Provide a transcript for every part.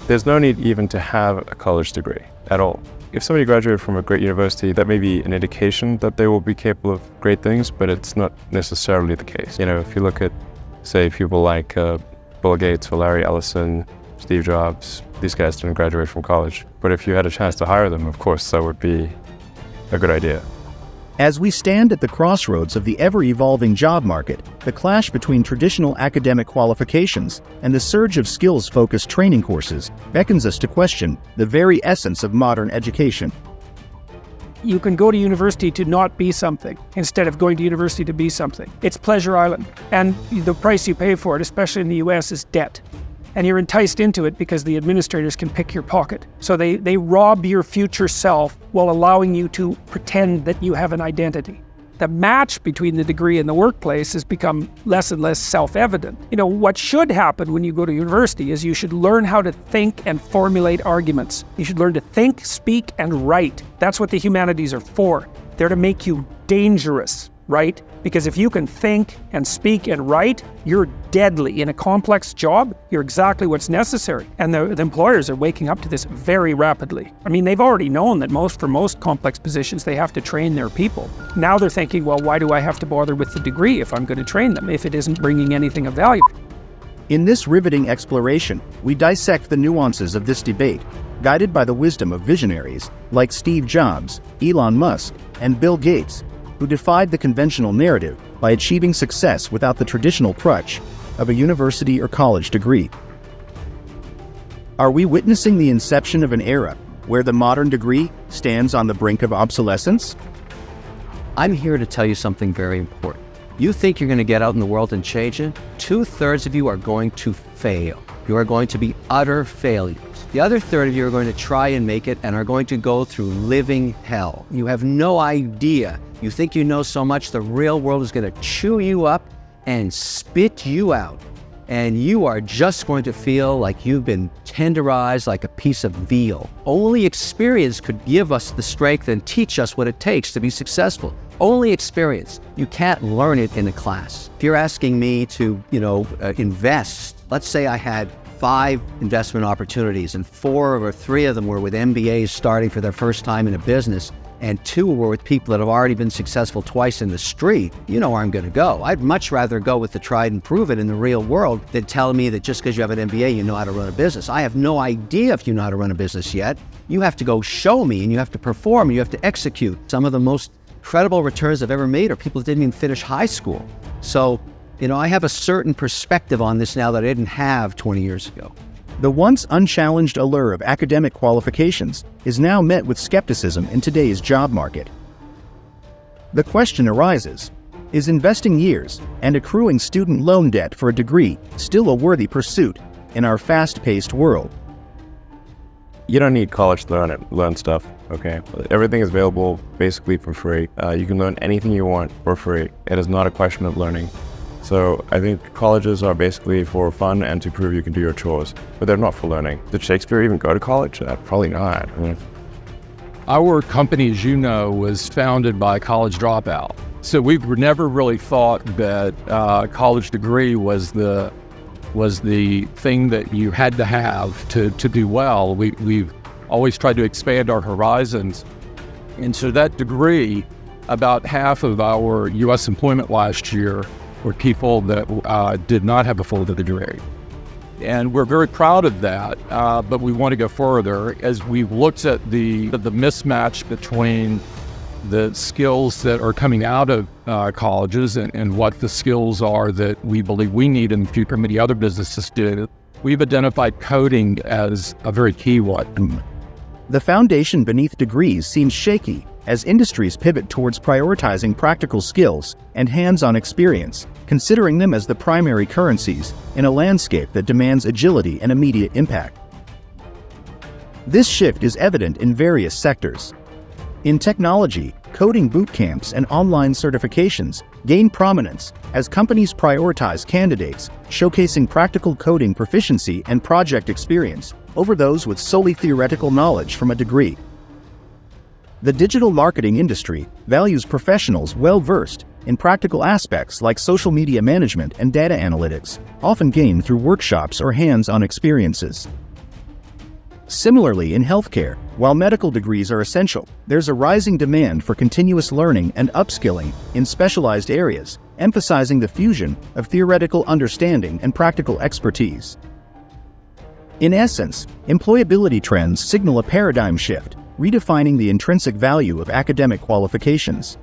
there's no need even to have a college degree at all. If somebody graduated from a great university, that may be an indication that they will be capable of great things, but it's not necessarily the case. If you look at, say, people like Bill Gates or Larry Ellison, Steve Jobs, these guys didn't graduate from college. But if you had a chance to hire them, of course, that would be a good idea. As we stand at the crossroads of the ever-evolving job market, the clash between traditional academic qualifications and the surge of skills-focused training courses beckons us to question the very essence of modern education. You can go to university to not be something instead of going to university to be something. It's Pleasure Island, and the price you pay for it, especially in the US, is debt. And you're enticed into it because the administrators can pick your pocket. So they rob your future self while allowing you to pretend that you have an identity. The match between the degree and the workplace has become less and less self-evident. What should happen when you go to university is you should learn how to think and formulate arguments. You should learn to think, speak, and write. That's what the humanities are for. They're to make you dangerous, right? Because if you can think and speak and write, you're deadly. In a complex job, you're exactly what's necessary. And the employers are waking up to this very rapidly. They've already known that for most complex positions, they have to train their people. Now they're thinking, well, why do I have to bother with the degree if I'm going to train them, if it isn't bringing anything of value? In this riveting exploration, we dissect the nuances of this debate, guided by the wisdom of visionaries like Steve Jobs, Elon Musk, and Bill Gates, who defied the conventional narrative by achieving success without the traditional crutch of a university or college degree. Are we witnessing the inception of an era where the modern degree stands on the brink of obsolescence? I'm here to tell you something very important. You think you're going to get out in the world and change it? 2/3 of you are going to fail. You are going to be utter failures. The other third of you are going to try and make it and are going to go through living hell. You have no idea. You think you know so much, the real world is going to chew you up and spit you out. And you are just going to feel like you've been tenderized like a piece of veal. Only experience could give us the strength and teach us what it takes to be successful. Only experience. You can't learn it in a class. If you're asking me to, invest, let's say I had 5 investment opportunities and 4 or 3 of them were with MBAs starting for their first time in a business, and 2 were with people that have already been successful twice in the street, you know where I'm going to go. I'd much rather go with the tried and proven in the real world than tell me that just because you have an MBA, you know how to run a business. I have no idea if you know how to run a business yet. You have to go show me, and you have to perform, and you have to execute. Some of the most incredible returns I've ever made are people that didn't even finish high school. So, I have a certain perspective on this now that I didn't have 20 years ago. The once unchallenged allure of academic qualifications is now met with skepticism in today's job market. The question arises, is investing years and accruing student loan debt for a degree still a worthy pursuit in our fast-paced world? You don't need college to learn stuff, okay? Everything is available basically for free. You can learn anything you want for free. It is not a question of learning. So I think colleges are basically for fun and to prove you can do your chores, but they're not for learning. Did Shakespeare even go to college? Probably not. Our company, as you know, was founded by a college dropout. So we never really thought that college degree was the thing that you had to have to do well. We've always tried to expand our horizons. And so that degree, about half of our U.S. employment last year were people that did not have a full degree. And we're very proud of that, but we want to go further as we've looked at the mismatch between the skills that are coming out of colleges and what the skills are that we believe we need in the future, many other businesses do. We've identified coding as a very key one. The foundation beneath degrees seems shaky as industries pivot towards prioritizing practical skills and hands-on experience, considering them as the primary currencies in a landscape that demands agility and immediate impact. This shift is evident in various sectors. In technology, coding bootcamps and online certifications gain prominence as companies prioritize candidates showcasing practical coding proficiency and project experience over those with solely theoretical knowledge from a degree. The digital marketing industry values professionals well-versed in practical aspects like social media management and data analytics, often gained through workshops or hands-on experiences. Similarly, in healthcare, while medical degrees are essential, there's a rising demand for continuous learning and upskilling in specialized areas, emphasizing the fusion of theoretical understanding and practical expertise. In essence, employability trends signal a paradigm shift, redefining the intrinsic value of academic qualifications.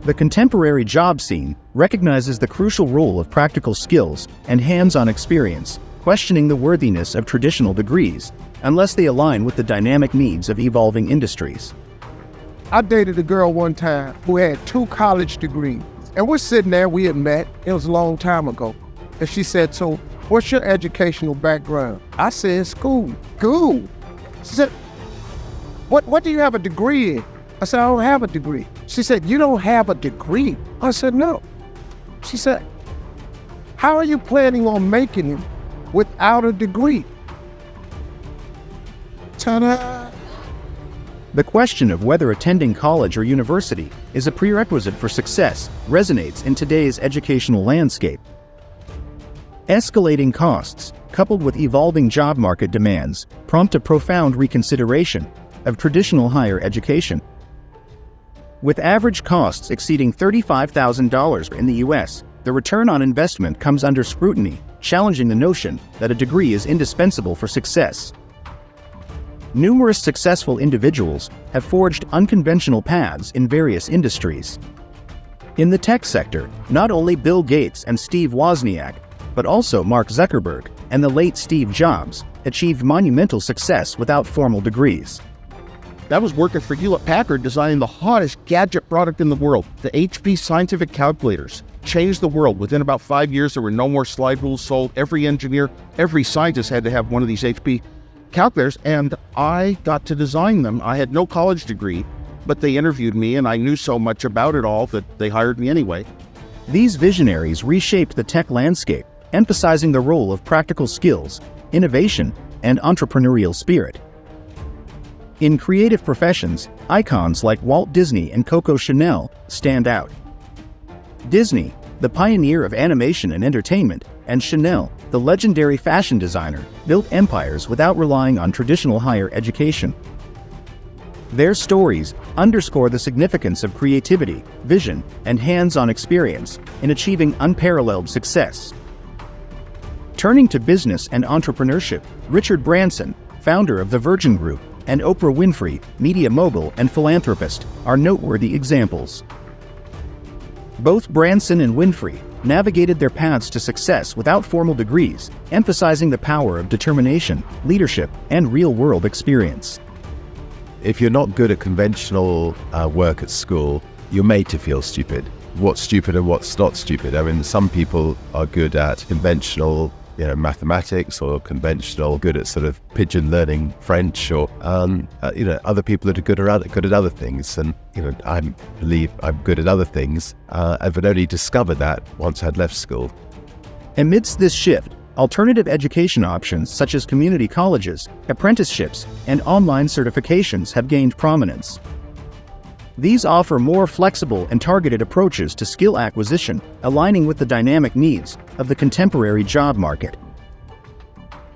The contemporary job scene recognizes the crucial role of practical skills and hands-on experience, questioning the worthiness of traditional degrees, unless they align with the dynamic needs of evolving industries. I dated a girl one time who had 2 college degrees. And we're sitting there, we had met, it was a long time ago. And she said, "So, what's your educational background?" I said, "School." School? She said, What do you have a degree in?" I said, "I don't have a degree." She said, "You don't have a degree?" I said, "No." She said, "How are you planning on making it without a degree?" Ta-da! The question of whether attending college or university is a prerequisite for success resonates in today's educational landscape. Escalating costs, coupled with evolving job market demands, prompt a profound reconsideration of traditional higher education. With average costs exceeding $35,000 in the US, the return on investment comes under scrutiny, challenging the notion that a degree is indispensable for success. Numerous successful individuals have forged unconventional paths in various industries. In the tech sector, not only Bill Gates and Steve Wozniak, but also Mark Zuckerberg and the late Steve Jobs achieved monumental success without formal degrees. That was working for Hewlett-Packard, designing the hottest gadget product in the world. The HP scientific calculators changed the world. Within about 5 years, there were no more slide rules sold. Every engineer, every scientist had to have one of these HP calculators, and I got to design them. I had no college degree, but they interviewed me, and I knew so much about it all that they hired me anyway. These visionaries reshaped the tech landscape, emphasizing the role of practical skills, innovation, and entrepreneurial spirit. In creative professions, icons like Walt Disney and Coco Chanel stand out. Disney, the pioneer of animation and entertainment, and Chanel, the legendary fashion designer, built empires without relying on traditional higher education. Their stories underscore the significance of creativity, vision, and hands-on experience in achieving unparalleled success. Turning to business and entrepreneurship, Richard Branson, founder of the Virgin Group, and Oprah Winfrey, media mogul and philanthropist, are noteworthy examples. Both Branson and Winfrey navigated their paths to success without formal degrees, emphasizing the power of determination, leadership, and real-world experience. If you're not good at conventional work at school, you're made to feel stupid. What's stupid and what's not stupid? I mean, some people are good at conventional mathematics, or conventional, good at sort of pigeon learning French, or other people that are good at other things. And I believe I'm good at other things. I've only discovered that once I'd left school. Amidst this shift, alternative education options such as community colleges, apprenticeships, and online certifications have gained prominence. These offer more flexible and targeted approaches to skill acquisition, aligning with the dynamic needs of the contemporary job market.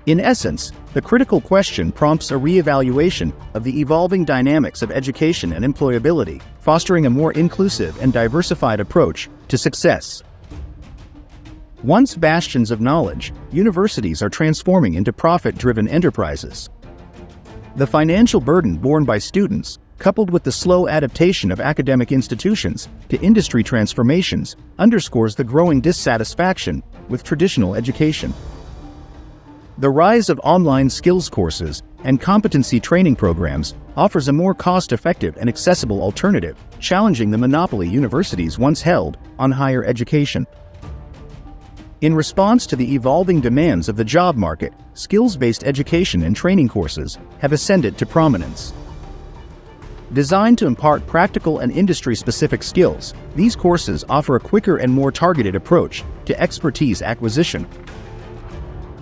In essence, the critical question prompts a reevaluation of the evolving dynamics of education and employability, fostering a more inclusive and diversified approach to success. Once bastions of knowledge, universities are transforming into profit-driven enterprises. The financial burden borne by students, coupled with the slow adaptation of academic institutions to industry transformations, underscores the growing dissatisfaction with traditional education. The rise of online skills courses and competency training programs offers a more cost-effective and accessible alternative, challenging the monopoly universities once held on higher education. In response to the evolving demands of the job market, skills-based education and training courses have ascended to prominence. Designed to impart practical and industry-specific skills, these courses offer a quicker and more targeted approach to expertise acquisition.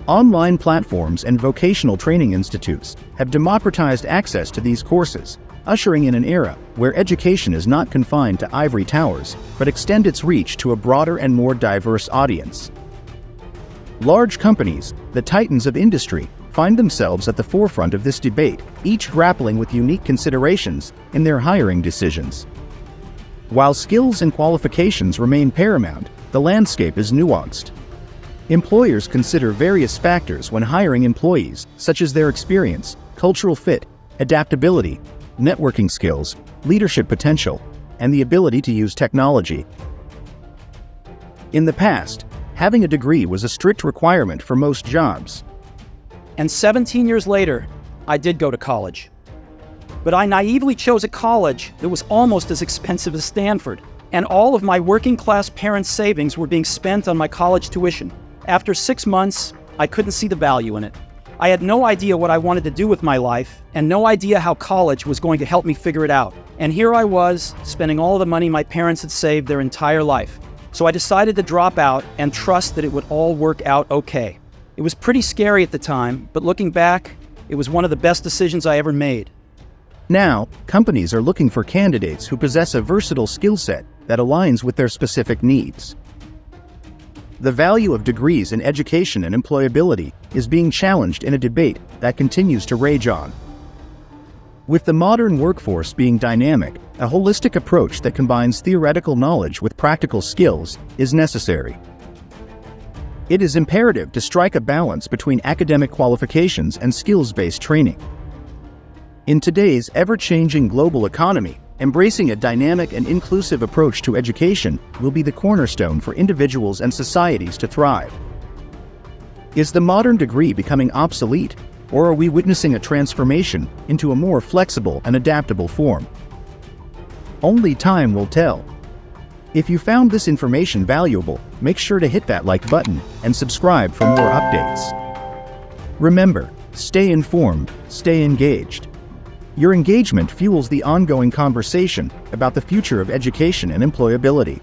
Online platforms and vocational training institutes have democratized access to these courses, ushering in an era where education is not confined to ivory towers, but extends its reach to a broader and more diverse audience. Large companies, the titans of industry, find themselves at the forefront of this debate, each grappling with unique considerations in their hiring decisions. While skills and qualifications remain paramount, the landscape is nuanced. Employers consider various factors when hiring employees, such as their experience, cultural fit, adaptability, networking skills, leadership potential, and the ability to use technology. In the past, having a degree was a strict requirement for most jobs. And 17 years later, I did go to college. But I naively chose a college that was almost as expensive as Stanford, and all of my working-class parents' savings were being spent on my college tuition. After 6 months, I couldn't see the value in it. I had no idea what I wanted to do with my life, and no idea how college was going to help me figure it out. And here I was, spending all of the money my parents had saved their entire life. So I decided to drop out and trust that it would all work out okay. It was pretty scary at the time, but looking back, it was one of the best decisions I ever made. Now, companies are looking for candidates who possess a versatile skill set that aligns with their specific needs. The value of degrees in education and employability is being challenged in a debate that continues to rage on. With the modern workforce being dynamic, a holistic approach that combines theoretical knowledge with practical skills is necessary. It is imperative to strike a balance between academic qualifications and skills-based training. In today's ever-changing global economy, embracing a dynamic and inclusive approach to education will be the cornerstone for individuals and societies to thrive. Is the modern degree becoming obsolete, or are we witnessing a transformation into a more flexible and adaptable form? Only time will tell. If you found this information valuable, make sure to hit that like button and subscribe for more updates. Remember, stay informed, stay engaged. Your engagement fuels the ongoing conversation about the future of education and employability.